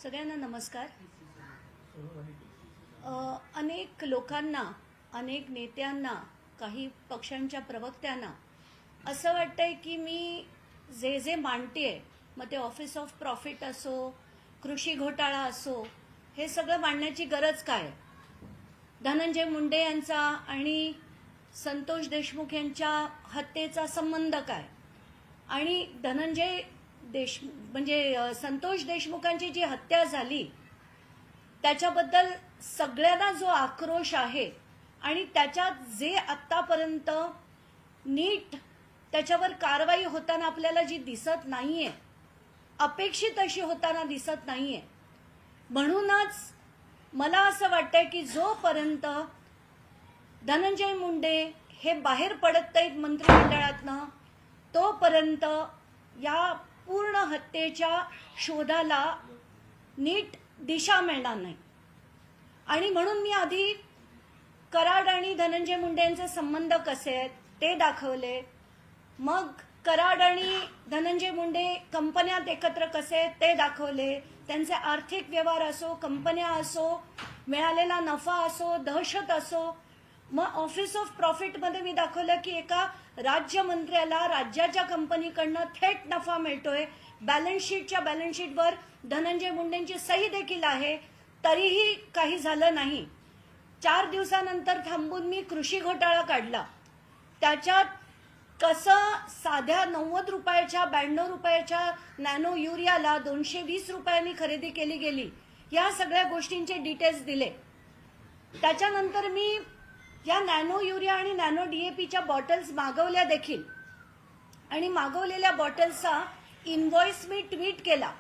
सगळ्यांना नमस्कार। अनेक लोकांना, अनेक नेत्यांना, काही पक्षांच्या प्रवक्त्यांना असं वाटतंय की मी जे मांडतेय, मग ते ऑफिस ऑफ प्रॉफिट असो, कृषी घोटाळा असो, हे सगळं मांडण्याची गरज काय? धनंजय मुंडे यांचा आणि संतोष देशमुख यांच्या हत्येचा संबंध काय? आणि संतोष देशमुखांची जी हत्या झाली त्याच्याबद्दल सगळ्यांना जो आक्रोश आहे आणि त्याच्यात जे आतापर्यंत नीट त्याच्यावर कारवाई होताना आपल्याला जी दिसत नाहीये, अपेक्षित अशी होताना दिसत नाहीये, म्हणूनच मला असं वाटतंय की जोपर्यंत धनंजय मुंडे हे बाहेर पडत नाहीत मंत्रिमंडळातनं, तोपर्यंत या पूर्ण हत्येच्या शोधाला नीट दिशा मिळणार नाही। आणि म्हणून मी आधी कराड आणि धनंजय मुंडे यांचे संबंध कसे आहेत ते दाखवले, मग कराड आणि धनंजय मुंडे कंपन्यात एकत्र कसे आहेत ते दाखवले, त्यांचे आर्थिक व्यवहार असो, कंपन्या असो, मिळालेला नफा असो, दहशत असो। मग ऑफिस ऑफ प्रॉफिट मध्ये मी दाखवलं की एका राज्यमंत्र्याला राज्याच्या कंपनीकडनं थेट नफा मिळतोय, बॅलन्स शीटवर धनंजय मुंडेंची सही देखील आहे, तरीही काही झालं नाही। 4 दिवसानंतर थांबून मी कृषी घोटाळा काढला, त्याच्यात कसं साध्या 90 रुपयाच्या 92 रुपयाच्या नॅनो युरियाला 220 रुपयांनी खरेदी केली गेली, या सगळ्या गोष्टींचे डिटेल्स दिले। त्याच्यानंतर मी या नॅनो युरिया आणि नॅनो डीएपीच्या बॉटल्स मागवल्या देखील आणि मागवलेल्या बॉटल्सचा इनव्हॉइस मी ट्विट केला।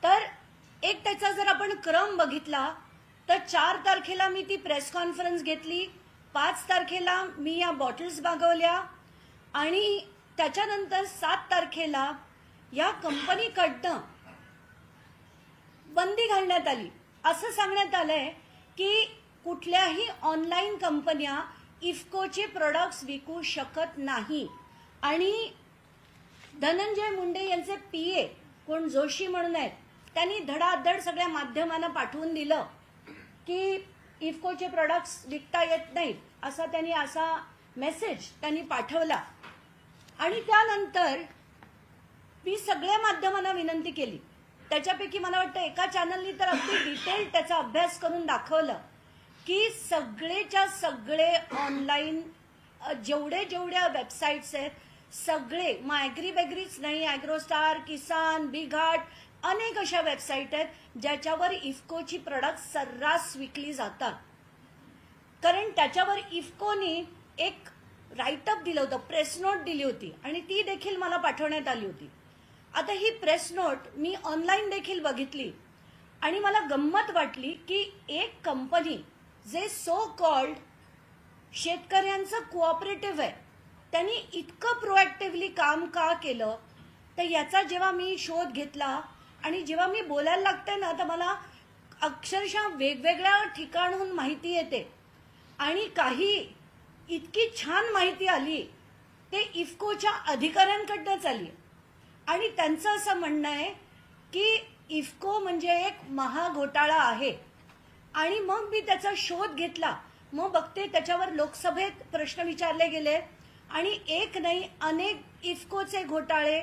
तर एक त्याचा जर आपण क्रम बघितला तर 4 तारखेला मी ती प्रेस कॉन्फरन्स घेतली, 5 तारखेला मी या बॉटल्स मागवल्या आणि त्याच्यानंतर 7 तारखेला या कंपनीकडनं बंदी घालण्यात आली। असं सांगण्यात आलंय की कुठल्याही ऑनलाईन कंपन्या इफ्कोचे प्रोडक्ट्स विकू शकत नाही। आणि धनंजय मुंडे यांचे पीए कोण जोशी म्हणून आहेत, त्यांनी धडाधड सगळ्या माध्यमांना पाठवून दिलं की इफ्कोचे प्रोडक्ट्स विकता येत नाहीत, असा मेसेज त्यांनी पाठवला। आणि त्यानंतर मी सगळ्या माध्यमांना विनंती केली, त्याच्यापैकी मला वाटतं एका चॅनलनी तर अगदी डिटेल त्याचा अभ्यास करून दाखवलं की सगळेच्या सगळे ऑनलाईन जेवढ्या वेबसाईट्स आहेत सगळे, मग ॲग्रीबॅग्रीच नाही, ॲग्रोस्टार, किसान, बिघाट, अनेक अशा वेबसाईट आहेत ज्याच्यावर इफ्कोची प्रोडक्ट सर्रास विकली जातात। कारण त्याच्यावर इफ्कोनी एक राईटअप दिलं होतं, प्रेस नोट दिली होती आणि ती देखील मला पाठवण्यात आली होती। आता ही प्रेस नोट मी ऑनलाईन देखील बघितली आणि मला गंमत वाटली की एक कंपनी जे सो कॉल्ड शेतकऱ्यांचं कोऑपरेटिव्ह आहे, त्यांनी इतकं प्रोएक्टिव्हली काम का केलं? तर याचा जेव्हा मी शोध घेतला आणि जेव्हा मी बोलायला लागते ना, तर मला अक्षरशः वेगवेगळ्या ठिकाणहून माहिती येते आणि काही इतकी छान माहिती आली ते इफ्कोच्या अधिकाऱ्यांकडनंच आली आणि त्यांचं असं म्हणणं आहे की इफ्को म्हणजे एक महाघोटाळा आहे। आणि मग मी त्याचा शोध घेतला, मग बघते त्याच्यावर लोकसभेत प्रश्न विचारले गेले आणि एक नाही अनेक इफ्कोचे घोटाळे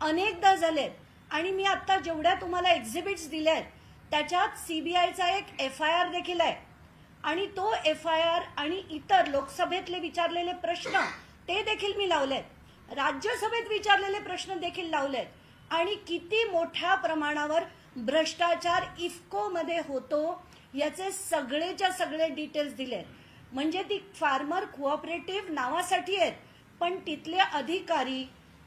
अनेकदा झालेत। आणि मी आता जेवढ्या तुम्हाला एक्झिबिट्स दिल्यात त्याच्यात सीबीआयचा एक FIR देखील आहे आणि तो FIR आणि इतर लोकसभेतले विचारलेले प्रश्न ते देखील मी लावलेत, राज्यसभेत विचारलेले प्रश्न देखील लावलेत आणि किती मोठ्या प्रमाणावर भ्रष्टाचार इफ्को मध्ये होतो याचे सगळेच्या सगळे डिटेल्स दिलेत। म्हणजे ती फार्मर कोऑपरेटिव्ह नावासाठी आहेत, पण तिथले अधिकारी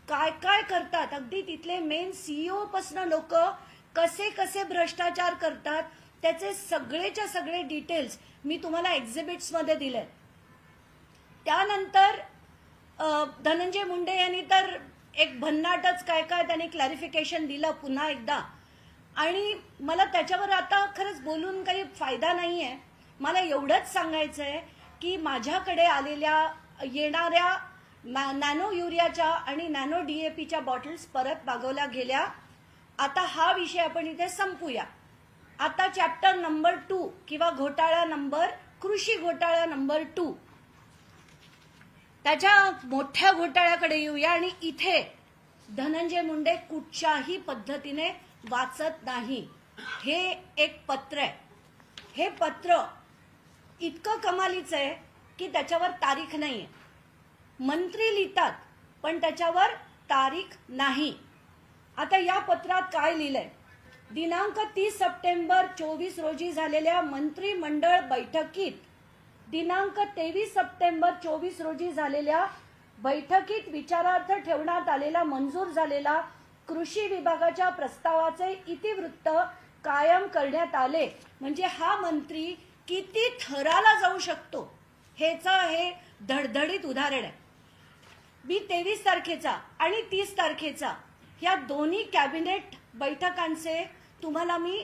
काय काय करतात, अगदी तिथले मेन CEO पासून लोक कसे भ्रष्टाचार करतात त्याचे सगळेच्या सगळे डिटेल्स मी तुम्हाला एक्झिबिट्स मध्ये दिलेत। त्यानंतर धनंजय मुंडे यांनी तर एक भन्नाटच काय त्यांनी क्लॅरिफिकेशन दिलं पुन्हा एकदा आणि मला त्याच्यावर आता खरंच बोलून काही फायदा नाहीये। मला एवढंच सांगायचंय की माझ्याकडे येणाऱ्या नॅनो युरियाच्या आणि नॅनो डीएपीच्या बॉटल्स परत मागवल्या गेल्या आता हा विषय आपण इथे संपूया. आता चॅप्टर नंबर 2 किंवा घोटाळा नंबर कृषी घोटाळा नंबर 2 त्याच्या मोठ्या घोटाळ्याकडे येऊया. आणि इथे धनंजय मुंडे कुठच्याही पद्धतीने वाचत नाही. हे एक पत्र आहे. हे पत्र इतकं कमालीचं आहे की त्याच्यावर तारीख नाहीये. मंत्री लिहितात पण त्याच्यावर तारीख नाही. आता या पत्रात काय लिहिलंय? दिनांक 30 सप्टेंबर 24 रोजी झालेल्या मंत्रिमंडळ बैठकीत दिनांक 23 सप्टेंबर 24 रोजी झालेल्या बैठकीत विचारार्थ ठेवण्यात आलेला मंजूर झालेला कृषी विभागाच्या प्रस्तावाचे इतिवृत्त कायम करण्यात आले. म्हणजे हा मंत्री किती थराला जाऊ शकतो हेचं हे धडधडीत उदाहरण आहे. मी 23 तारखेचा आणि 30 तारखेचा या दोन्ही कॅबिनेट बैठकांचे तुम्हाला मी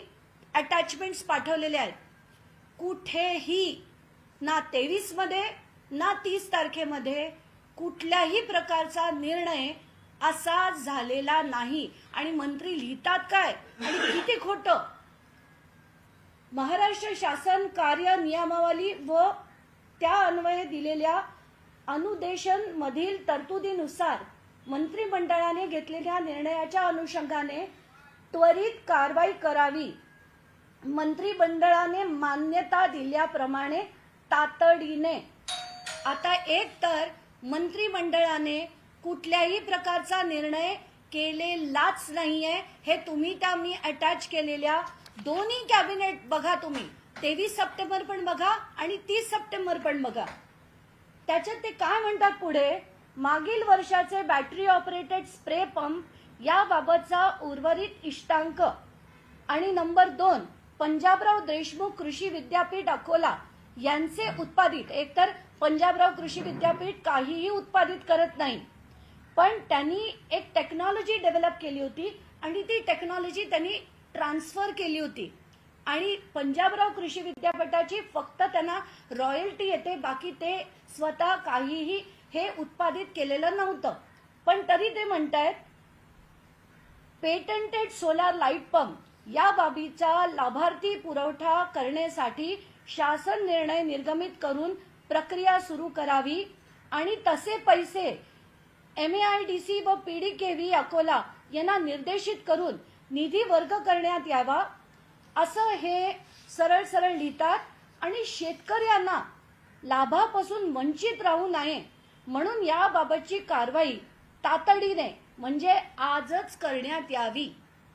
अटॅचमेंट्स पाठवलेले आहेत. कुठेही ना 23 मध्ये ना 30 तारखेमध्ये कुठल्याही प्रकारचा निर्णय असा झालेला नाही. आणि मंत्री लिहितात काय आणि किती खोटं. महाराष्ट्र शासन कार्य नियमावली व त्या अन्वये दिलेल्या अनुदेशन मधील तरतुदीनुसार मंत्रिमंडळाने घेतलेल्या निर्णयाच्या अनुषंगाने त्वरित कारवाई करावी. मंत्रिमंडळाने मान्यता दिल्याप्रमाणे तातडीने. आता एक तर मंत्रिमंडळाने कुठल्याही प्रकारचा निर्णय केलेलाच नाहीये. हे तुम्ही त्या मी अटॅच केलेल्या दोन्ही कॅबिनेट बघा. तुम्ही 23 सप्टेंबर पण बघा आणि 30 सप्टेंबर पण बघा. त्याच्यात ते काय म्हणतात पुढे? मागील वर्षाचे बॅटरी ऑपरेटेड स्प्रे पंप याबाबतचा उर्वरित इष्टांक. आणि नंबर 2 पंजाबराव देशमुख कृषी विद्यापीठ अकोला यांचे उत्पादित. एकतर पंजाबराव कृषी विद्यापीठ काहीही उत्पादित करत नाही पण त्यांनी एक टेक्नॉलॉजी डेव्हलप केली होती आणि ती टेक्नॉलॉजी त्यांनी ट्रान्सफर केली होती. आणि पंजाबराव कृषी विद्यापीठाची फक्त त्यांना रॉयल्टी येते. बाकी ते स्वतः काहीही हे उत्पादित केलेलं नव्हतं. पण तरी ते म्हणतायत पेटंटेड सोलार लाईट पंप या बाबीचा लाभार्थी पुरवठा करण्यासाठी शासन निर्णय निर्गमित करून प्रक्रिया सुरू करावी आणि तसे पैसे MAIDC व PDKV अकोला यांना निर्देशित करून निधी वर्ग करण्यात यावा असं हे सरळ सरळ लिहितात. आणि शेतकऱ्यांना लाभापासून वंचित राहू नये म्हणून याबाबतची कारवाई तातडीने म्हणजे आजच करण्यात यावी.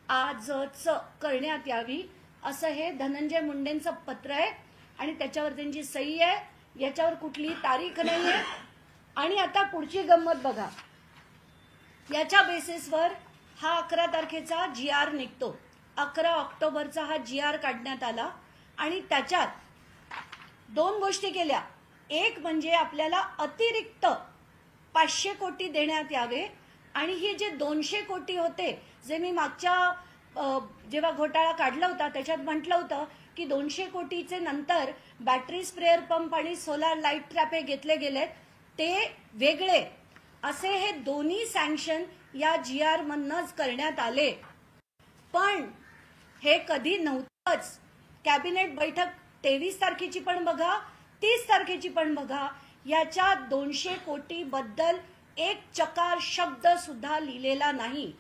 आजच करण्यात यावी असं हे धनंजय मुंडेंचं पत्र आहे. आणि त्याच्यावर त्यांची सही आहे. याच्यावर कुठली तारीख नाहीये. आणि आता पुढची गंमत बघा. याच्या बेसिसवर हा 11 तारखेचा GR निघतो. 11 ऑक्टोबरचा हा GR काढण्यात आला. आणि त्याच्यात 2 गोष्टी केल्या. एक म्हणजे आपल्याला अतिरिक्त 500 कोटी देण्यात यावे. आणि हे जे 200 कोटी होते जे मी मागच्या जेव्हा घोटाळा काढला होता त्याच्यात म्हटलं होतं की 200 कोटीचे नंतर बॅटरी स्प्रेअर पंप आणि सोलार लाईट ट्रॅप हे घेतले गेलेत ते वेगळे असे हे दोन्ही सँक्शन या GR मधनच करण्यात आले. पण हे कधी नव्हतंच. कॅबिनेट बैठक 23 तारखेची पण बघा 30 तारखेची पण बघा. याच्या 200 कोटी बद्दल एक चकार शब्द सुद्धा लिहिलेला नाही.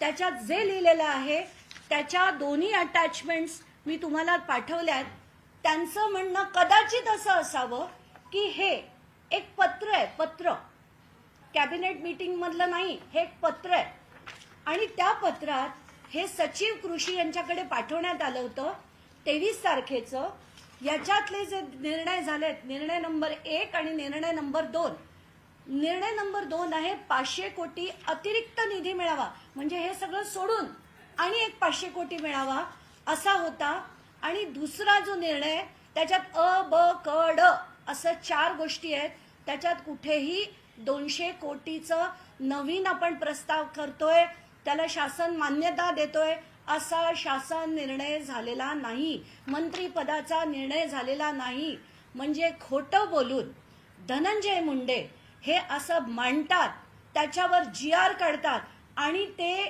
त्याच्यात जे लिहिलेलं आहे त्याच्या दोन्ही अटॅचमेंट्स मी तुम्हाला पाठवल्यात. त्यांचं म्हणणं कदाचित असं असावं की हे एक पत्र आहे. पत्र कॅबिनेट मीटिंग मधलं नाही. हे एक पत्र आहे. आणि त्या पत्रात हे सचिव कृषी यांच्याकडे पाठवण्यात आलं होतं 23 तारखेचं. याच्यातले जे निर्णय झालेत निर्णय नंबर 1 आणि निर्णय नंबर 2. निर्णय नंबर 2 आहे 500 कोटी अतिरिक्त निधी मिळावा म्हणजे हे सगळं सोडून आणि एक 500 कोटी मिळावा असा होता. आणि दुसरा जो निर्णय त्याच्यात अ ब क ड असं 4 गोष्टी आहेत. त्याच्यात कुठेही 200 कोटीचं नवीन आपण प्रस्ताव करतोय त्याला शासन मान्यता देतोय असा शासन निर्णय झालेला नाही. मंत्रिपदाचा निर्णय झालेला नाही. म्हणजे खोटं बोलून धनंजय मुंडे हे असं मांडतात त्याच्यावर GR काढतात आणि ते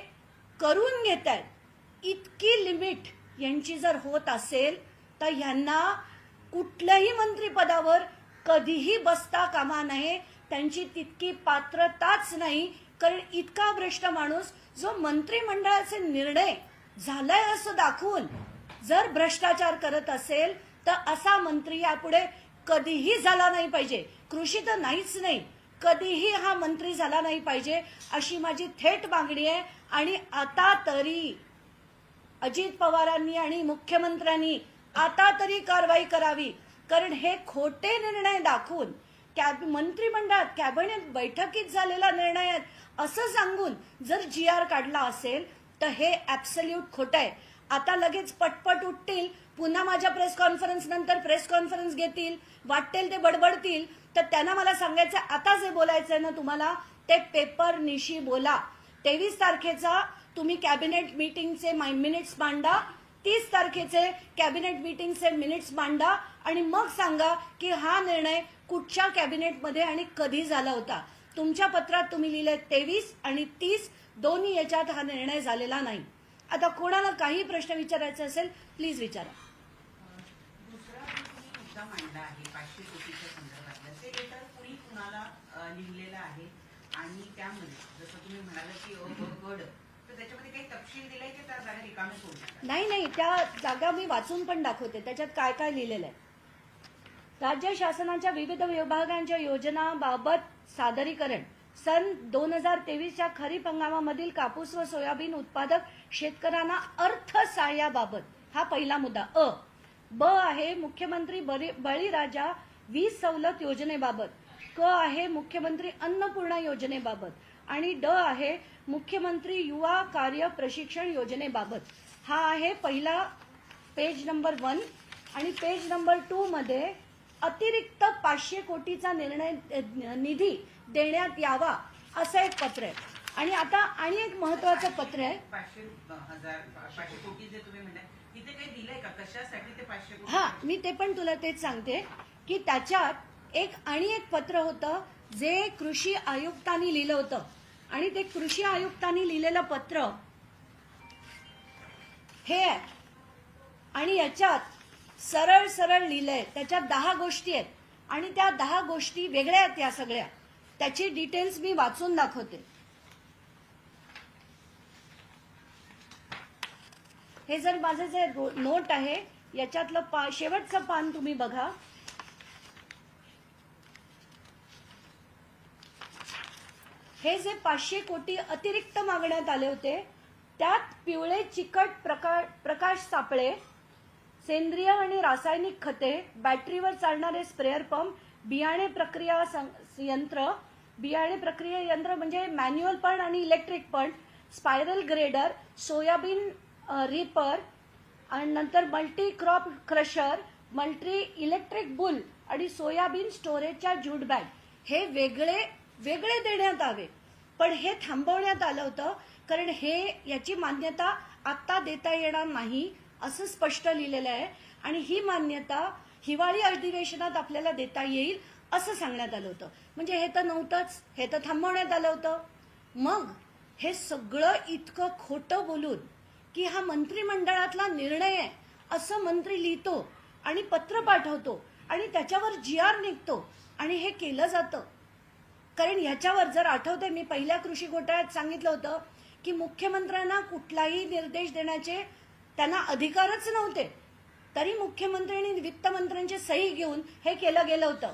करून घेत आहेत. इतकी लिमिट यांची जर होत असेल तर ह्यांना कुठल्याही मंत्रिपदावर कधीही बसता कामा नये. त्यांची तितकी पात्रताच नाही. कारण इतका भ्रष्ट माणूस जो मंत्रिमंडळाचे निर्णय झालाय असं दाखवून जर भ्रष्टाचार करत असेल तर असा मंत्री यापुढे कधीही झाला नाही पाहिजे. कृषी तर नाहीच नाही, कधीही हा मंत्री झाला नाही पाहिजे अशी माझी थेट मागणी आहे. आणि आता तरी अजित पवारांनी आणि मुख्यमंत्र्यांनी आता तरी कारवाई करावी. कारण हे खोटे निर्णय दाखवून मंत्रिमंडळात कॅबिनेट बैठकीत झालेला निर्णय आहे असं सांगून जर GR काढला असेल तर हे ऍब्सल्यूट खोटं आहे. आता लगेच पटपट उठतील, पुन्हा माझ्या प्रेस कॉन्फरन्स नंतर प्रेस कॉन्फरन्स घेतील, वाटेल ते बडबडतील. तर त्यांना मला सांगायचं आता जे बोलायचंय ना तुम्हाला ते पेपर निशी बोला. 23 तारखेचा तुम्ही कॅबिनेट मीटिंगचे मिनिट्स मांडा, 30 तारखेचे कॅबिनेट मीटिंगचे मिनिट्स मांडा आणि मग सांगा की हा निर्णय कुठच्या कॅबिनेटमध्ये आणि कधी झाला होता. तुमच्या पत्रात तुम्ही लिहिले 23 आणि 30 दोन्ही याच्यात हा निर्णय झालेला नाही. आता कोणाला काही प्रश्न विचारायचा असेल प्लीज विचारा. दुसरा तुम्ही मुद्दा मांडला आहे 500 कोटीच्या संदर्भातला, ते लेटर कुणी कुणाला लिहिलेलं आहे आणि त्यामध्ये जसं तुम्ही म्हणाला की गड तर त्याच्यामध्ये काही तपशील दिलाय की त्या जागा रिकाम्या सोडल्या? नाही, त्या जागा मी वाचून पण दाखवते त्याच्यात काय काय लिहिलेलं आहे. राज्य शासनाच्या विविध विभागांच्या योजनांबाबत सादरीकरण सन 2023च्या खरीप हंगामामधील कापूस व सोयाबीन उत्पादक शेतकऱ्यांना अर्थसहाय्याबाबत हा पहिला मुद्दा. ब आहे मुख्यमंत्री बळीराजा वीज सवलत योजनेबाबत. क आहे मुख्यमंत्री अन्नपूर्णा योजनेबाबत. आणि ड आहे मुख्यमंत्री युवा कार्य प्रशिक्षण योजनेबाबत. हा आहे पहिला पेज नंबर 1. आणि पेज नंबर 2 मध्ये अतिरिक्त 500 कोटीचा निधी देण्यात यावा असं एक पत्र आहे. आणि आता आणि एक महत्वाचं पत्र आहे. 500 कोटी जे तुम्ही म्हणताय तिथे काही दिलंय का, कशासाठी ते 500 कोटी? हा, मी ते पण तुला तेच सांगते की त्याच्यात एक पत्र होतं जे कृषी आयुक्तांनी लिहिलं होतं. आणि ते कृषी आयुक्तांनी लिहिलेलं पत्र हे आहे. आणि याच्यात सरळ सरळ लिहिलंय. त्याच्यात 10 गोष्टी आहेत आणि त्या 10 गोष्टी वेगळ्या आहेत. या सगळ्या त्याची डिटेल्स मी वाचून दाखवते. हे जर माझे जे नोट आहे याच्यातलं शेवटचं पान तुम्ही बघा. हे जे 500 कोटी अतिरिक्त मागण्यात आले होते त्यात पिवळे चिकट प्रकाश सापळे, सेंद्रिय आणि रासायनिक खते, बॅटरीवर चालणारे स्प्रेअर पंप, बियाणे प्रक्रिया यंत्र म्हणजे मॅन्युअल पण आणि इलेक्ट्रिक पण, स्पायरल ग्रेडर, सोयाबीन रिपर आणि नंतर multi crop crusher, multi electric boule आणि सोयाबीन स्टोरेजच्या ज्यूट बॅग. हे वेगळे देण्यात आले पण हे थांबवण्यात आलं होतं कारण याची मान्यता आता देता येणार नाही असं स्पष्ट लिहिलेलं आहे. आणि ही मान्यता हिवाळी अधिवेशनात आपल्याला देता येईल असं सांगण्यात आलं होतं. म्हणजे हे तर नव्हतंच, हे तर थांबवण्यात आलं होतं. मग हे सगळं इतकं खोटं बोलून की हा मंत्रिमंडळातला निर्णय आहे असं मंत्री लिहितो आणि पत्र पाठवतो आणि त्याच्यावर GR निघतो आणि हे केलं जातं. कारण ह्याच्यावर जर आठवते मी पहिल्या कृषी घोटाळ्यात सांगितलं होतं की मुख्यमंत्र्यांना कुठलाही निर्देश देण्याचे त्यांना अधिकारच नव्हते, तरी मुख्यमंत्री आणि वित्तमंत्र्यांची सही घेऊन हे केलं गेलं होतं.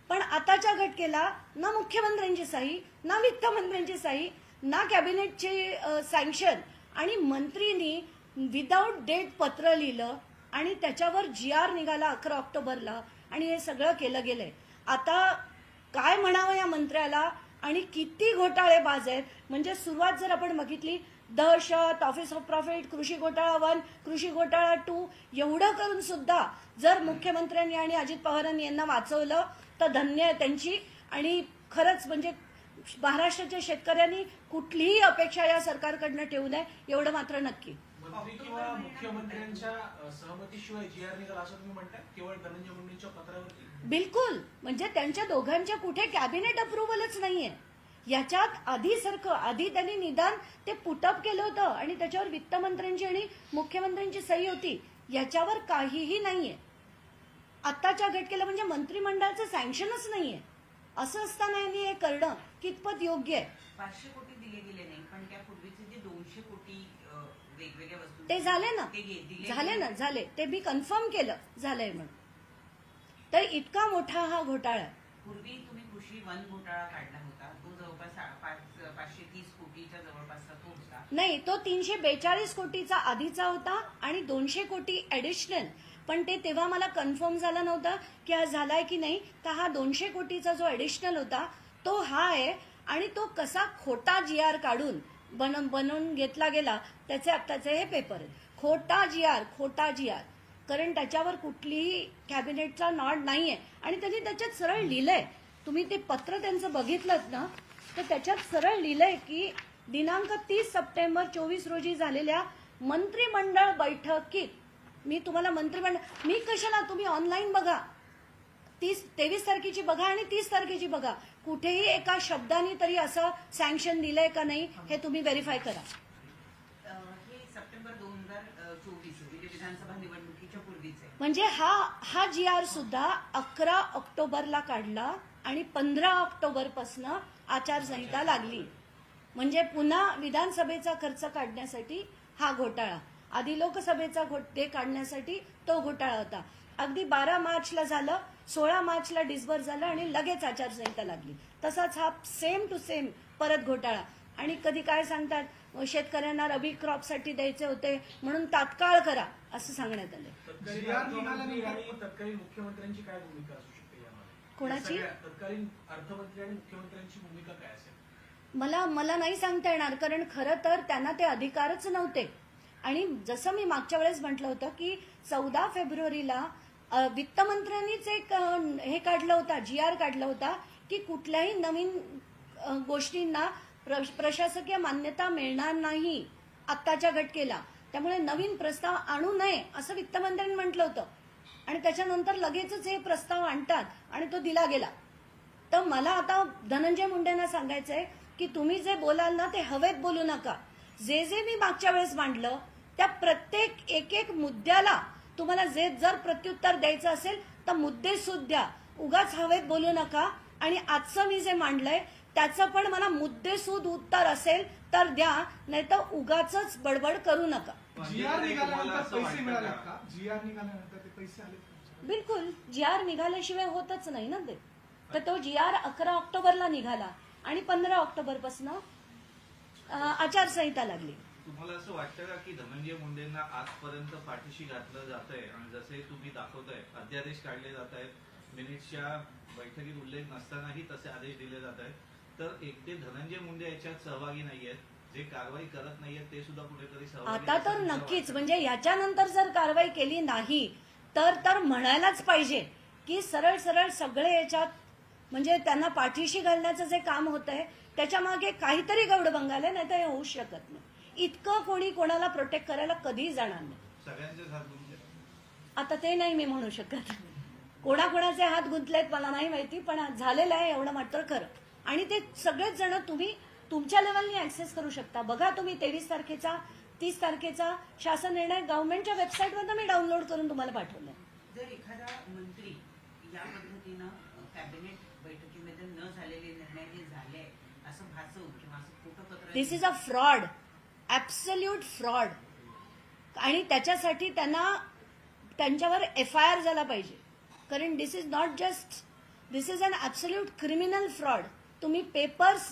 पण आताच्या घटकेला ना मुख्यमंत्र्यांची सही, ना वित्तमंत्र्यांची सही, ना कॅबिनेटची सँक्शन आणि मंत्रीनी विदाऊट डेट पत्र लिहिलं आणि त्याच्यावर GR निघाला 11 ऑक्टोबरला आणि हे सगळं केलं गेलंय. आता काय म्हणावं या मंत्र्याला आणि किती घोटाळे बाज आहेत. म्हणजे सुरुवात जर आपण बघितली दहशत, ऑफिस ऑफ प्रॉफिट, कृषी घोटाळा 1, कृषी घोटाळा 2 एवढं करून सुद्धा जर मुख्यमंत्र्यांनी आणि अजित पवारांनी यांना वाचवलं तर धन्य आहे त्यांची. आणि खरंच म्हणजे महाराष्ट्राच्या शेतकऱ्यांनी कुठलीही अपेक्षा या सरकारकडनं ठेवू नये एवढं मात्र नक्की. मंत्री किंवा मुख्यमंत्र्यांच्या सहमतीशिवाय GR निघाला असं तुम्ही म्हणता केवळ धनंजय मुंडेंच्या पत्रावरती? बिलकुल. म्हणजे त्यांच्या दोघांच्या कुठे कॅबिनेट अप्रुव्हलच नाहीये. याच्यात आधी त्यांनी निदान ते पुटअप केलं होतं आणि त्याच्यावर वित्तमंत्र्यांची आणि मुख्यमंत्र्यांची सही होती. याच्यावर काहीही नाहीये. आत्ताच्या घटकेला म्हणजे मंत्रिमंडळाचं सँक्शनच नाहीये. असं असताना यांनी हे करणं कितपत योग्य आहे? 500 कोटी दिले गेले नाही, पण त्यापूर्वीचे जे 200 कोटी वेगवेगळ्या वस्तू ते झाले ना, झाले ते मी कन्फर्म केलं झालंय म्हणून. तर इतका मोठा हा घोटाळा आहे. पूर्वी तुम्ही कृषी वन घोटाळा काढला होता, तो जवळपास 530 कोटीच्या जवळपासचा तो होता. नाही, तो 342 कोटीचा आधीचा होता आणि 200 कोटी ऍडिशनल. पण ते तेव्हा मला कन्फर्म झालं नव्हतं की हा झालाय की नाही. तर हा 200 कोटीचा जो ऍडिशनल होता तो हा आहे. आणि तो कसा खोटा GR काढून बनवून घेतला गेला त्याचे आत्ताचे हे पेपर आहेत. खोटा GR, कारण त्याच्यावर कुठलीही कॅबिनेटचा नॉड नाहीये. आणि त्यांनी त्याच्यात सरळ लिहिलंय, तुम्ही ते पत्र त्यांचं बघितलं ना, तर त्याच्यात सरळ लिहिलंय की दिनांक 30 सप्टेंबर 24 रोजी झालेल्या मंत्रिमंडळ बैठकीत, मी तुम्हाला मी कशाला, तुम्ही ऑनलाईन बघा, 23 तारखेची बघा आणि 30 तारखेची बघा, कुठेही एका शब्दाने तरी असं सँक्शन दिलंय का नाही हे तुम्ही व्हेरीफाय करा. हे सप्टेंबर 2024 म्हणजे विधानसभा निवडणुकीच्या पूर्वीच आहे. म्हणजे हा GR सुद्धा 11 ऑक्टोबरला काढला आणि 15 ऑक्टोबरपासून आचारसंहिता लागली. म्हणजे पुन्हा विधानसभेचा खर्च काढण्यासाठी हा घोटाळा, आधी लोकसभेचा ते काढण्यासाठी तो घोटाळा होता. अगदी 12 मार्चला झालं, 16 मार्चला डिस्बर्स झालं आणि लगेच आचारसंहिता लागली. तसाच हा सेम टू सेम परत घोटाळा. आणि कधी काय सांगतात, शेतकऱ्यांना रबी क्रॉपसाठी द्यायचे होते म्हणून तात्काळ करा असं सांगण्यात आलं. तत्कालीन अर्थमंत्री आणि तत्कालीन मुख्यमंत्र्यांची काय भूमिका असू शकते यामध्ये? कोणाची? तत्कालीन अर्थमंत्री आणि मुख्यमंत्र्यांची भूमिका काय असेल? मला नाही सांगता येणार, कारण खरं तर त्यांना ते अधिकारच नव्हते. आणि जसं मी मागच्या वेळेस म्हटलं होतं की 14 फेब्रुवारीला वित्तमंत्र्यांनीच एक हे काढलं होता, GR काढला होता की कुठल्याही नवीन गोष्टींना प्रशासकीय मान्यता मिळणार नाही आत्ताच्या घटकेला. त्यामुळे नवीन प्रस्ताव आणू नये असं वित्तमंत्र्यांनी म्हटलं होतं. आणि त्याच्यानंतर लगेचच हे प्रस्ताव आणतात आणि तो दिला गेला. तर मला आता धनंजय मुंडेंना सांगायचंय की तुम्ही जे बोलाल ना ते हवेत बोलू नका. जे मी मागच्या वेळेस मांडलं त्या प्रत्येक एक मुद्द्याला तुम्हाला जर प्रत्युत्तर द्यायचं असेल तर मुद्देसूद द्या, उगाच हवेत बोलू नका. आणि आजचं मी जे मांडलंय त्याचं पण मला मुद्देसूद उत्तर असेल तर द्या, नाहीतर उगाच बडबड करू नका. GR निघाल्यानंतर पैसे मिळाले का? GR निघाल्यानंतर ते पैसे आले का? बिलकुल, GR निघाल्याशिवाय होतच नाही ना ते. तर तो GR 11 ऑक्टोबरला निघाला आणि 15 ऑक्टोबरपासून आचारसंहिता लागली. तुम्हाला असं वाटतं का की धनंजय मुंडेंना आजपर्यंत पाठीशी घातलं जात आहे आणि जसे तुम्ही दाखवताय अध्यादेश काढले जात आहेत, मिनिट्सच्या बैठकीत उल्लेख नसतानाही तसे आदेश दिले जात आहेत, तर एकटे धनंजय मुंडे याच्यात सहभागी नाहीयेत, जे कारवाई करत नाहीयेत ते सुद्धा कुठेतरी सहभागी? आता तर नक्कीच, म्हणजे याच्यानंतर जर कारवाई केली नाही तर म्हणायलाच पाहिजे की सरळ सगळे याच्यात म्हणजे त्यांना पाठीशी घालण्याचं जे काम होत आहे त्याच्या मागे काहीतरी गौडबंगाल, नाही तर हे होऊ शकत नाही. इतकं कोणी कोणाला प्रोटेक्ट करायला कधीही जाणार नाही. सगळ्यांचे हात गुंतले आता ते नाही मी म्हणू शकत, कोणाकोणाचे हात गुंतलेत मला नाही माहिती, पण झालेलं आहे एवढं मात्र खरं. आणि ते सगळेच जण तुम्ही तुमच्या लेवलनी ऍक्सेस करू शकता. बघा तुम्ही 23 तारखेचा 30 तारखेचा शासन निर्णय गव्हर्नमेंटच्या वेबसाईटवर मी डाउनलोड करून तुम्हाला पाठवलाय. जर एखादा मंत्री या पद्धतीनं कॅबिनेट बैठकीमध्ये न झालेले निर्णय हे झाले असं भासवून किंवा असं खोटं पत्र, this is a fraud, absolute fraud. आणि त्याच्यासाठी त्यांच्यावर FIR झाला पाहिजे. कारण this is an absolute criminal fraud. तुम्ही पेपर्स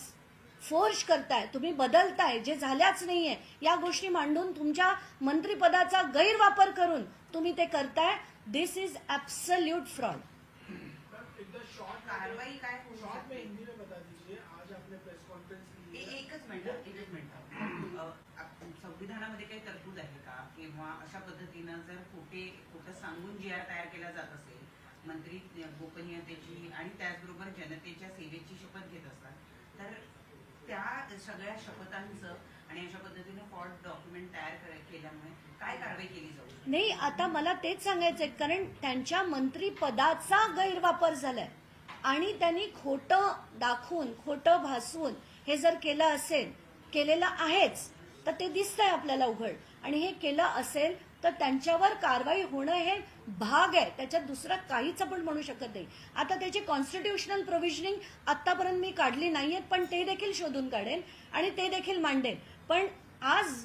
फोर्ज करताय, तुम्ही बदलताय, जे झाल्याच नाहीये या गोष्टी मांडून तुमच्या मंत्रिपदाचा गैरवापर करून तुम्ही ते करताय. दिस इज ऍब्सल्यूट फ्रॉड. कारवाई काय होऊ शॉर्ट शकते? में हिंदी में बता दीजिए, आज आपने प्रेस कॉन्फ्रेंस एकच मिनिट संविधानामध्ये काही तरतूद आहे का, किंवा अशा पद्धतीनं जर खोटं सांगून GR तयार केला जात असेल, मंत्री गोपनीयतेची आणि त्याचबरोबर जनतेच्या सेवेची शपथ घेत असतात, तर त्या सगळ्या शपथांचं आणि अशा पद्धतीनं फॉल्ट डॉक्युमेंट तयार केल्यामुळे काय कारवाई केली जाऊ शकते? नाही, आता मला तेच सांगायचंय, कारण त्यांच्या मंत्रिपदाचा गैरवापर झालाय. आणि त्यांनी खोटं दाखवून खोटं भासवून हे जर केलं असेल, केलेलं आहेच, तर ते दिसतंय आपल्याला उघड, आणि हे केलं असेल तर त्यांच्यावर कारवाई होणं हे भाग आहे, त्याच्यात दुसरं काहीच आपण म्हणू शकत नाही. आता त्याची कॉन्स्टिट्युशनल प्रोव्हिजनिंग आतापर्यंत मी काढली नाहीये, पण ते देखील शोधून काढेन आणि ते देखील मांडेन. पण आज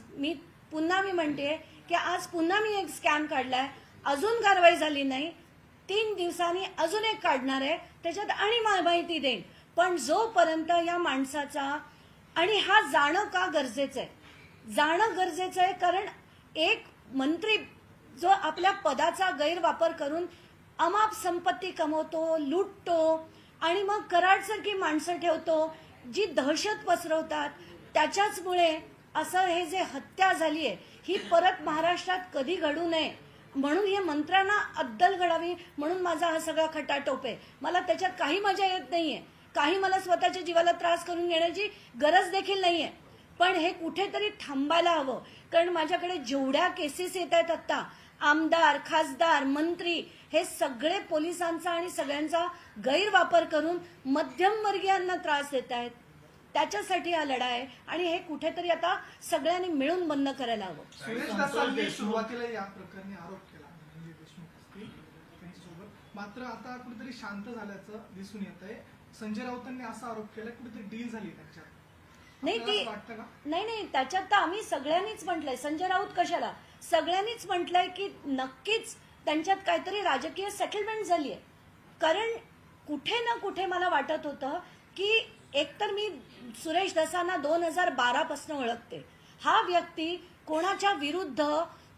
पुन्हा मी म्हणते की आज पुन्हा मी एक स्कॅम काढलाय, अजून कारवाई झाली नाही, 3 दिवसांनी अजून एक काढणार आहे, त्याच्यात आणि माहिती देईन. पण जोपर्यंत या माणसाचा, आणि हा जाणं का गरजेचं आहे, जाणं गरजेचं आहे कारण एक मंत्री जो आपल्या पदाचा गैरवापर करून अमाप संपत्ती कमवतो, लुटतो आणि मग कराडसारखी माणसं ठेवतो जी दहशत पसरवतात, त्याच्याचमुळे असं हे जे हत्या झाली आहे ही परत महाराष्ट्रात कधी घडू नये म्हणून हे मंत्र्यांना अद्दल घडावी म्हणून माझा हा सगळा खटाटोप आहे. मला त्याच्यात काही मजा येत नाहीये, काही मला स्वतःच्या जीवाला त्रास करून घेण्याची गरज देखील नाहीये. पण हे कुठेतरी थांबायला हवं, कारण माझ्याकडे जेवढ्या केसेस येत आहेत आता, आमदार, खासदार, मंत्री हे सगळे पोलिसांचा आणि सगळ्यांचा गैरवापर करून मध्यमवर्गीयांना त्रास देत आहेत. त्याच्यासाठी हा लढा आहे आणि हे कुठेतरी आता सगळ्यांनी मिळून बंद करायला हवं. सुरेश दासांनी सुरुवातीला या प्रकरणी आरोप केला धनंजय देशमुख असतील त्यांच्यासोबत, मात्र आता कुठेतरी शांत झाल्याचं दिसून येत आहे. संजय राऊतांनी असा आरोप केला कुठेतरी डील झाली त्यांच्यात, नाही ती वाटतं का? नाही त्याच्यात तर आम्ही सगळ्यांनीच म्हटलंय, संजय राऊत कशाला, सगळ्यांनीच म्हटलंय की नक्कीच त्यांच्यात काहीतरी राजकीय सेटलमेंट झालीय. कारण कुठे ना कुठे मला वाटत होतं की एकतर मी सुरेश धसांना 2012 पासून ओळखते, हा व्यक्ती कोणाच्या विरुद्ध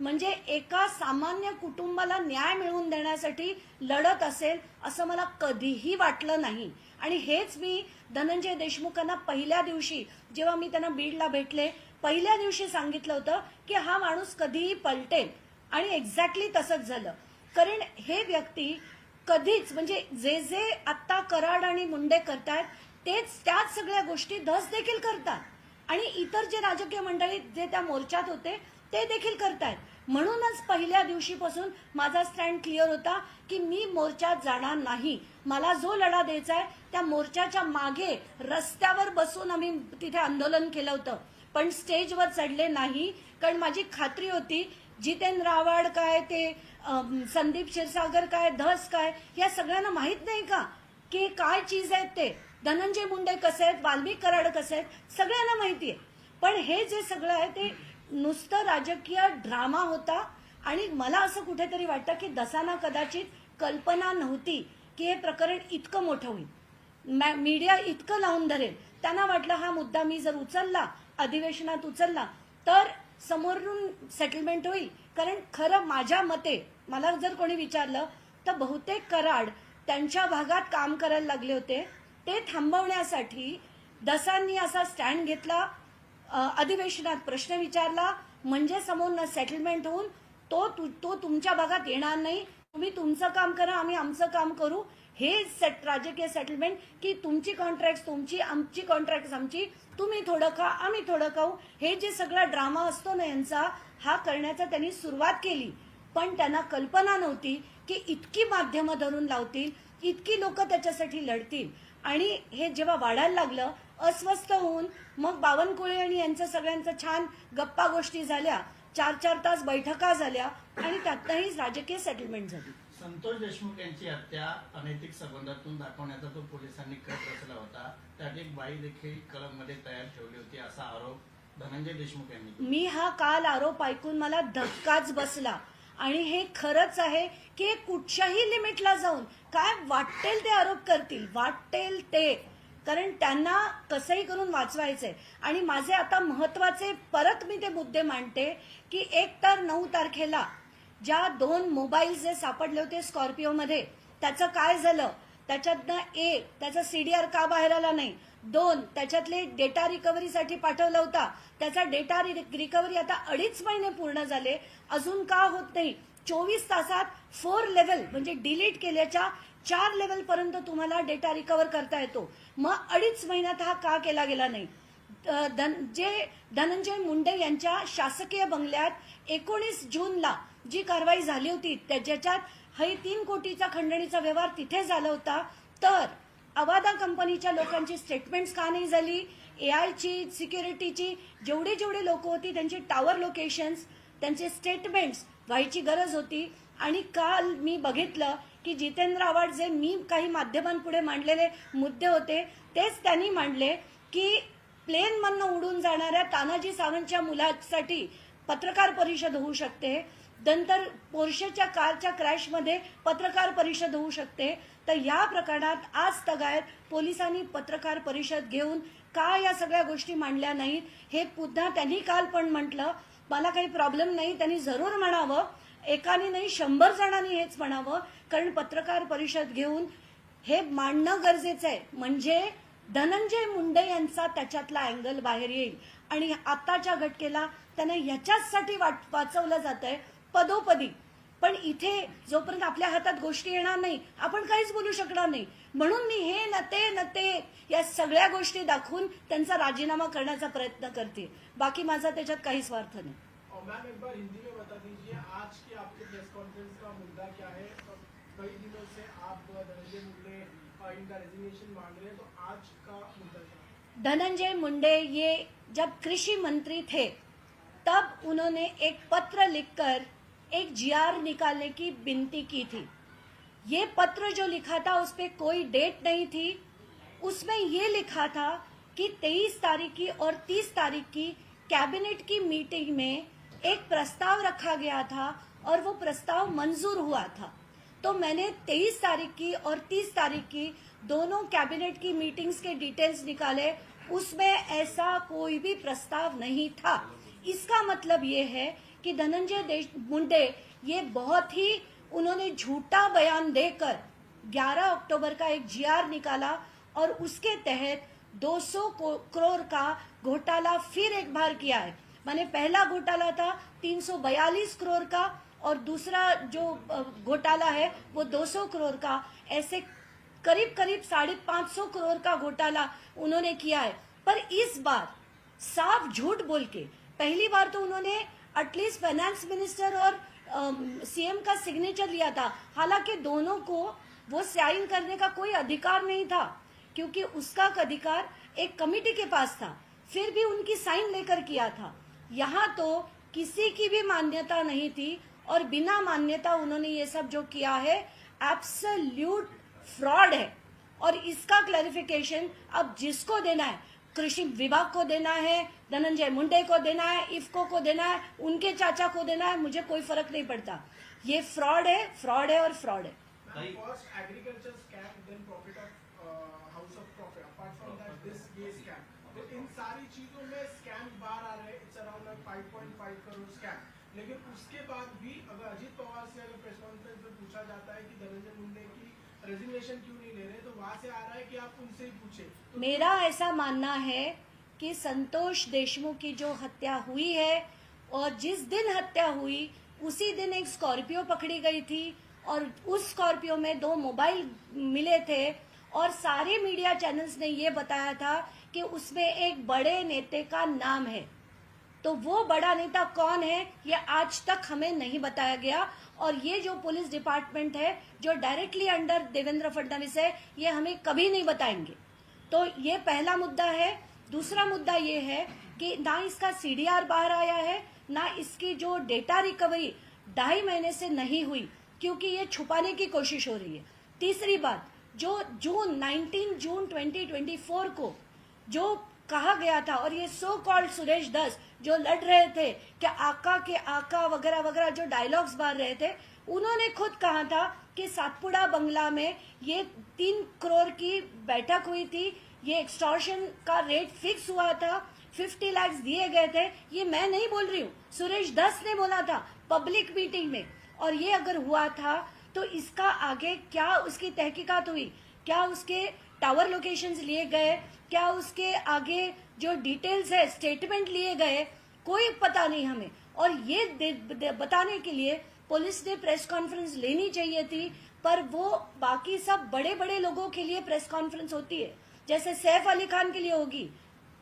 म्हणजे एका सामान्य कुटुंबाला न्याय मिळवून देण्यासाठी लढत असेल असं मला कधीही वाटलं नाही. आणि हेच मी धनंजय देशमुखांना पहिल्या दिवशी जेव्हा मी त्यांना बीडला भेटले पहिल्या दिवशी सांगितलं होतं की हा माणूस कधीही पलटेल, आणि एक्झॅक्टली तसंच झालं. कारण हे व्यक्ती कधीच म्हणजे जे जे आत्ता कराड आणि मुंडे करतायत त्याच सगळ्या गोष्टी धस देखील करतात, आणि इतर जे राजकीय मंडळी जे त्या मोर्चात होते ते देखील करतायत. म्हणूनच पहिल्या दिवशीपासून माझा स्टँड क्लिअर होता की मी मोर्चात जाणार नाही. मला जो लढा द्यायचा आहे त्या मोर्चाच्या मागे रस्त्यावर बसून आम्ही तिथे आंदोलन केलं होतं, पण स्टेजवर चढले नाही. कारण माझी खात्री होती जितेंद्र आव्हाड काय, ते संदीप क्षीरसागर काय, धस काय, या सगळ्यांना माहित नाही का की काय चीज आहेत ते, धनंजय मुंडे कसे आहेत, वाल्मिक कराड कसे आहेत, सगळ्यांना माहिती आहे. पण हे जे सगळं आहे ते नुसतं राजकीय ड्रामा होता. आणि मला असं कुठेतरी वाटतं की दसांना कदाचित कल्पना नव्हती की हे प्रकरण इतकं मोठं होईल, मीडिया इतकं लावून धरेल. त्यांना वाटलं हा मुद्दा मी जर उचलला, अधिवेशनात उचलला तर समोरून सेटलमेंट होईल. कारण खरं माझ्या मते मला जर कोणी विचारलं तर बहुतेक कराड त्यांच्या भागात काम करायला लागले होते, ते थांबवण्यासाठी दसांनी असा स्टँड घेतला, अधिवेशनात प्रश्न विचारला, म्हणजे समोरनं सेटलमेंट होऊन तो तुमच्या भागात येणार नाही, तुम्ही तुमचं काम करा, आम्ही आमचं काम करू. हे राजकीय सेटलमेंट की तुमची कॉन्ट्रॅक्ट तुमची, आमची कॉन्ट्रॅक्ट आमची, तुम्ही थोडं खा आम्ही थोडं खाऊ, हे जे सगळा ड्रामा असतो ना यांचा, हा करण्याचा त्यांनी सुरुवात केली. पण त्यांना कल्पना नव्हती की इतकी माध्यमं धरून लावतील, इतकी लोक त्याच्यासाठी लढतील. आणि हे जेव्हा वाढायला लागलं, अस्वस्थ होऊन मग बावनकुळे आणि यांचं सगळ्यांचं छान गप्पा गोष्टी झाल्या, 4-4 तास बैठका झाल्या आणि त्यातही राजकीय सेटलमेंट झाली. संतोष देशमुख यांची हत्या अनैतिक संबंधातून दाखवण्याचा तो पोलिसांनी कट रचला होता, त्यात एक बाई देखील कलममध्ये तयार ठेवली होती असा आरोप धनंजय देशमुख यांनी. मी हा काल आरोप ऐकून मला धक्काच बसला. आणि हे खरंच आहे की कुठच्याही लिमिटला जाऊन काय वाटेल ते आरोप करतील, वाटेल ते, कारण त्यांना कसंही करून वाचवायचंय. आणि माझे आता महत्वाचे परत मी ते मुद्दे मांडते की एक तर 9 तारखेला ज्या 2 मोबाईल जे सापडले होते स्कॉर्पिओमध्ये, त्याचं काय झालं, त्याच्यातनं त्याचा सीडीआर का बाहेर आला नाही, 2 त्याच्यातले डेटा रिकव्हरीसाठी पाठवला होता, त्याचा डेटा रिकव्हरी आता 2.5 महिने पूर्ण झाले, अजून का होत नाही. 24 तासात 4 लेव्हल म्हणजे डिलीट केल्याच्या 4 लेव्हल पर्यंत तुम्हाला डेटा रिकव्हर करता येतो. मग 2.5 महिन्यात हा का केला गेला नाही. धनंजय मुंडे यांच्या शासकीय बंगल्यात 19 जूनला जी कारवाई झाली होती ज्याच्यात 3 कोटीचा खंडणीचा व्यवहार तिथे झाला होता, तर अवादा कंपनीच्या लोकांची स्टेटमेंट्स का नाही झाली, एआयची, सिक्युरिटीची जेवढे लोक होती त्यांची टॉवर लोकेशन्स, त्यांचे स्टेटमेंट्स व्हायची गरज होती. आणि काल मी बघितलं की जितेंद्र आव्हाड जे मी काही माध्यमांपुढे मांडलेले मुद्दे होते तेच त्यांनी मांडले की प्लेनमधनं उडून जाणाऱ्या तानाजी सावंतच्या मुलासाठी पत्रकार परिषद होऊ शकते, नंतर पोर्शेच्या कारच्या क्रॅशमध्ये पत्रकार परिषद होऊ शकते. तर या प्रकरणात आज तगायत पोलिसांनी पत्रकार परिषद घेऊन का या सगळ्या गोष्टी मांडल्या नाहीत हे पुन्हा त्यांनी काल पण म्हटलं. मला काही प्रॉब्लेम नाही, त्यांनी जरूर म्हणावं, एकाने नाही 100 जणांनी हेच म्हणावं, कारण पत्रकार परिषद घेऊन हे मांडणं गरजेचं आहे. म्हणजे धनंजय मुंडे यांचा त्याच्यातला अँगल बाहेर येईल. आणि आताच्या घटनेला त्यांना ह्याच्याचसाठी वाचवलं जात आहे पदोपदी. पण इथे जोपर्यंत आपल्या हातात गोष्टी येणार नाही आपण काहीच बोलू शकणार नाही. म्हणून मी हे न ते या सगळ्या गोष्टी दाखवून त्यांचा राजीनामा करण्याचा प्रयत्न करते. बाकी माझा त्याच्यात काही स्वार्थ नाही. मैम एक बार हिंदी में बता दीजिए आज की आपके प्रेस कॉन्फ्रेंस का मुद्दा क्या है. कई दिनों से आप धनंजय मुंडे इनका रेजिग्नेशन मांग रहे हैं, तो आज का मुद्दा क्या है? धनंजय मुंडे ये जब कृषि मंत्री थे तब उन्होंने एक पत्र लिखकर एक जीआर निकालने की विनती की थी. ये पत्र जो लिखा था उस पे कोई डेट नहीं थी. उसमें ये लिखा था कि 23 तारीख की और 30 तारीख की कैबिनेट की मीटिंग में एक प्रस्ताव रखा गया था और वो प्रस्ताव मंजूर हुआ था. तो मैंने 23 तारीख की और 30 तारीख की दोनों कैबिनेट की मीटिंग्स के डिटेल्स निकाले. उसमें ऐसा कोई भी प्रस्ताव नहीं था. इसका मतलब ये है कि धनंजय मुंडे ये बहुत ही उन्होंने झूठा बयान देकर 11 अक्टूबर का एक जीआर निकाला और उसके तहत 200 करोड़ का घोटाला फिर एक बार किया है. माने पहला घोटाला था 342 करोड़ का और दूसरा जो घोटाला है वो 200 करोड़ का. ऐसे करीब 550 करोड़ का घोटाला उन्होंने किया है. पर इस बार साफ झूठ बोल के पहली बार तो उन्होंने एटलीस्ट फाइनेंस मिनिस्टर और सीएम का सिग्नेचर लिया था. हालांकि दोनों को वो साइन करने का कोई अधिकार नहीं था क्योंकि उसका अधिकार एक कमिटी के पास था. फिर भी उनकी साइन लेकर किया था. यहाँ तो किसी की भी मान्यता नहीं थी और बिना मान्यता उन्होंने ये सब जो किया है एब्सोल्यूट फ्रॉड है. और इसका क्लैरिफिकेशन अब जिसको देना है, कृषि विभाग को देना है, धनंजय मुंडे को देना है, इफ्को को देना है, उनके चाचा को देना है, मुझे कोई फर्क नहीं पड़ता. ये फ्रॉड है और फ्रॉड है. First agriculture scam, then profit of house of profit. Apart from that, this ये scam. तो इन सारी चीजों में स्कैम बाहर आ रहे हैं. It's around 5.5 crore scam. लेकिन उसके बाद भी अगर अजीत पवार से अगर प्रेस कॉन्फ्रेंस में पूछा जाता है कि धनंजय मुंडे की रेजिग्नेशन क्यों नहीं ले रहे, तो वहां से आ रहा है कि आप उनसे ही पूछे. तो मेरा ऐसा मानना है कि संतोष देशमुख की जो हत्या हुई है और जिस दिन हत्या हुई उसी दिन एक स्कॉर्पियो पकड़ी गई थी और उस स्कॉर्पियो में 2 मोबाइल मिले थे और सारे मीडिया चैनल्स ने ये बताया था कि उसमें एक बड़े नेता का नाम है. तो वो बड़ा नेता कौन है ये आज तक हमें नहीं बताया गया. और ये जो पुलिस डिपार्टमेंट है जो डायरेक्टली अंडर देवेंद्र फडणवीस है ये हमें कभी नहीं बताएंगे. तो ये पहला मुद्दा है. दूसरा मुद्दा ये है कि ना इसका सीडीआर बाहर आया है, ना इसकी जो डेटा रिकवरी 2.5 महीने से नहीं हुई क्योंकि ये छुपाने की कोशिश हो रही है. तीसरी बात, जो 19 जून 2024 को जो कहा गया था और ये सो कॉल्ड सुरेश दस जो लड़ रहे थे कि आका के आका वगैरह वगैरह जो डायलॉग्स मार रहे थे, उन्होंने खुद कहा था कि सातपुड़ा बंगला में ये 3 करोड़ की बैठक हुई थी, ये एक्सटॉर्शन का रेट फिक्स हुआ था, 50 लाख दिए गए थे. ये मैं नहीं बोल रही हूँ, सुरेश दस ने बोला था पब्लिक मीटिंग में. और ये अगर हुआ था तो इसका आगे क्या उसकी तहकीकात हुई, क्या उसके टावर लोकेशंस लिए गए, क्या उसके आगे जो डिटेल्स है स्टेटमेंट लिए गए, कोई पता नहीं हमें. और ये बताने के लिए पुलिस ने प्रेस कॉन्फ्रेंस लेनी चाहिए थी. पर वो बाकी सब बड़े बड़े लोगों के लिए प्रेस कॉन्फ्रेंस होती है, जैसे सैफ अली खान के लिए होगी,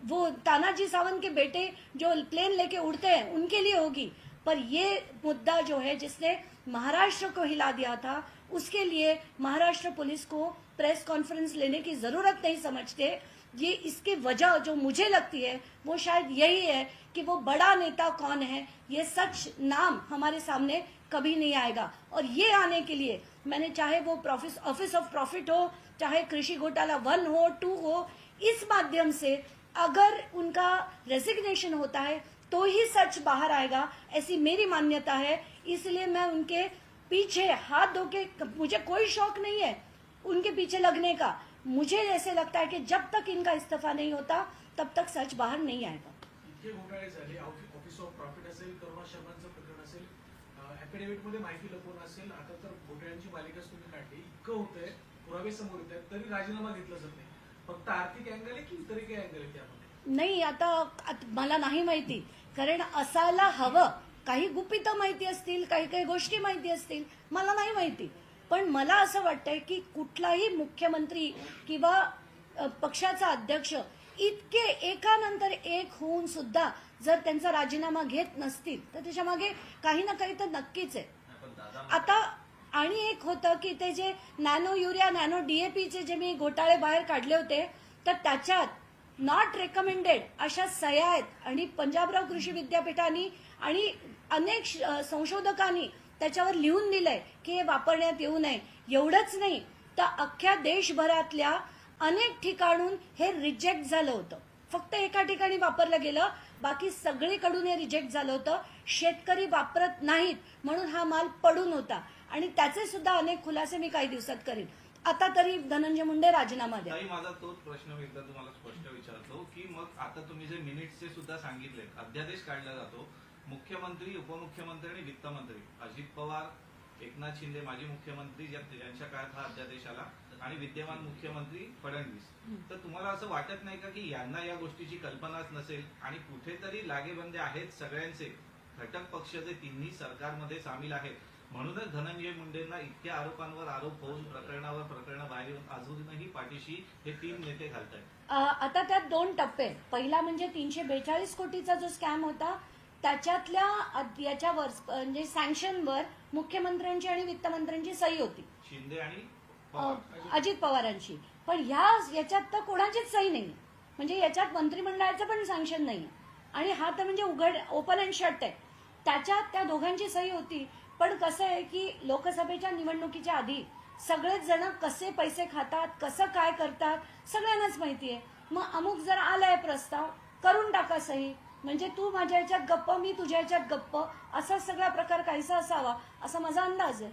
वो तानाजी सावंत के बेटे जो प्लेन लेके उड़ते हैं उनके लिए होगी. पर ये मुद्दा जो है जिसने महाराष्ट्र को हिला दिया था, उसके लिए महाराष्ट्र पुलिस को प्रेस कॉन्फ्रेंस लेने की जरूरत नहीं समझते। ये इसकी वजह जो मुझे लगती है वो शायद यही है कि वो बड़ा नेता कौन है, ये सच नाम हमारे सामने कभी नहीं आएगा। और ये आने के लिए मैंने, चाहे वो ऑफिस ऑफ प्रॉफिट हो, चाहे कृषि घोटाला 1 हो 2 हो, इस माध्यम से अगर उनका रेजिग्नेशन होता है तो ही सच बाहर आएगा, ऐसी मेरी मान्यता है। इसलिए मैं उनके पीछे हाथ धो के, मुझे कोई शौक नहीं है उनके पीछे लगने का। मुझे ऐसे लगता है कि जब तक इनका इस्तीफा नहीं होता तब तक सच बाहर नहीं आएगा। इतके घोटाळे झाले, ऑफिस ऑफ प्रॉफिट असेल, करुणा शर्मांचं प्रकरण असेल, अकॅडमिक मध्ये माहिती लपवून असेल, आता तर घोटाळ्यांची मालिकाच तुम्ही काढली, इतकं होतंय, पुरावे समोर येत आहेत, तरी राजीनामा घेतला जात नाही। फक्त आर्थिक अँगल आहे की इतरही काही अँगल आहे त्यामध्ये? नाही, आता मला नाही माहिती, कारण असायला हवं। काही गुपित माहिती असतील, काही काही गोष्टी माहिती असतील, मला नाही माहिती। पण मला असं वाटतंय की कुठलाही मुख्यमंत्री किंवा पक्षाचा अध्यक्ष इतके एकानंतर एक होऊन सुद्धा जर त्यांचा राजीनामा घेत नसतील तर त्याच्या मागे काही ना काही तर नक्कीच आहे। आता आणि एक होतं की ते जे नॅनो युरिया, नॅनो डीएपीचे जे मी घोटाळे बाहेर काढले होते, तर त्याच्यात नॉट रेकमेंडेड अशा सह्या आहेत आणि पंजाबराव कृषी विद्यापीठाने आणि अनेक संशोधकांनी त्याच्यावर लिहून दिलंय की हे वापरण्यात येऊ नये। एवढंच नाही तर अख्ख्या देशभरातल्या अनेक ठिकाणून हे रिजेक्ट झालं होतं, फक्त एका ठिकाणी वापरलं गेलं, बाकी सगळीकडून हे रिजेक्ट झालं होतं। शेतकरी वापरत नाहीत म्हणून हा माल पडून होता आणि त्याचे सुद्धा अनेक खुलासे मी काही दिवसात करीन। आता तरी धनंजय मुंडे राजीनामा द्या। ताई, माझा तोच प्रश्न मी एकदा तुम्हाला स्पष्ट विचारतो की मग आता तुम्ही जे मिनिट्सचे सुद्धा सांगितले, अध्यादेश काढला जातो, मुख्यमंत्री, उपमुख्यमंत्री आणि वित्तमंत्री अजित पवार, एकनाथ शिंदे माजी मुख्यमंत्री यांच्या काळात हा अध्यादेश आला आणि विद्यमान मुख्यमंत्री फडणवीस, तर तुम्हाला असं वाटत नाही का की यांना या गोष्टीची कल्पनाच नसेल आणि कुठेतरी लागेबंदे आहेत सगळ्यांचे, घटक पक्ष जे तिन्ही सरकारमध्ये सामील आहेत, म्हणूनच धनंजय मुंडेंना इतक्या आरोपांवर आरोप होऊन प्रकरण बाहेर येऊन अजूनही पाठीशी हे 3 नेते घालतायत? आता त्यात 2 टप्पे। पहिला म्हणजे 342 कोटीचा जो स्कॅम होता त्याच्यातल्या याच्यावर म्हणजे सँक्शनवर मुख्यमंत्र्यांची आणि वित्तमंत्र्यांची सही होती, शिंदे आणि अजित पवारांची। पण याच्यात तर कोणाचीच सही नाही, म्हणजे याच्यात मंत्रिमंडळाचं पण सँक्शन नाही आणि हा तर म्हणजे उघड ओपन अँड शट आहे। त्याच्यात त्या दोघांची सही होती। पण कसं आहे की लोकसभेच्या निवडणुकीच्या आधी सगळेच जण कसे पैसे खातात, कसं काय करतात सगळ्यांनाच माहिती आहे। मग अमुक जर आलाय प्रस्ताव, करून टाका सही, म्हणजे तू माझ्या याच्यात गप्प, मी तुझ्या याच्यात गप्प, असा सगळा प्रकार काहीसा असावा असा माझा अंदाज आहे।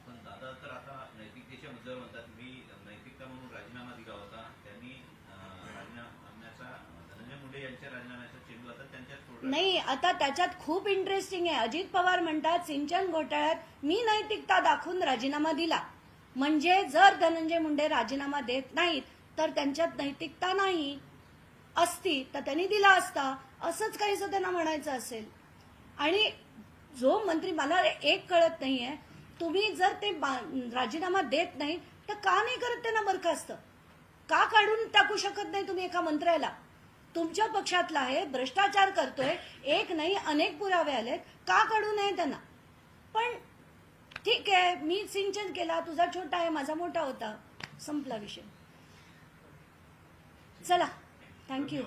पण दादा तर आता नैतिकतेच्या मुद्द्यावर म्हणतात, मी नैतिकता म्हणून राजीनामा दिला होता, त्यांनी राजीनाम्याचा, धनंजय मुंडे यांच्या राजीनाम्याचा चेंडू आता त्यांच्यात नाही, आता त्याच्यात खूप इंटरेस्टिंग आहे। अजित पवार म्हणतात सिंचन घोटाळ्यात मी नैतिकता दाखवून राजीनामा दिला, म्हणजे जर धनंजय मुंडे राजीनामा देत नाहीत तर त्यांच्यात नैतिकता नाही असती तर त्यांनी दिला असता, असंच काहीसं त्यांना म्हणायचं असेल। आणि जो मंत्री, मला एक कळत नाहीये, तुम्ही जर ते राजीनामा देत नाही तर का नाही करत त्यांना बरखास्त? का काढून टाकू शकत नाही तुम्ही एका मंत्र्याला? तुमच्या पक्षातला आहे, भ्रष्टाचार करतोय, एक नाही अनेक पुरावे आलेत, का काढू नये त्यांना? पण ठीक आहे, मी सिंचन केला, तुझा छोटा आहे, माझा मोठा होता, संपला विषय। चला, थँक्यू।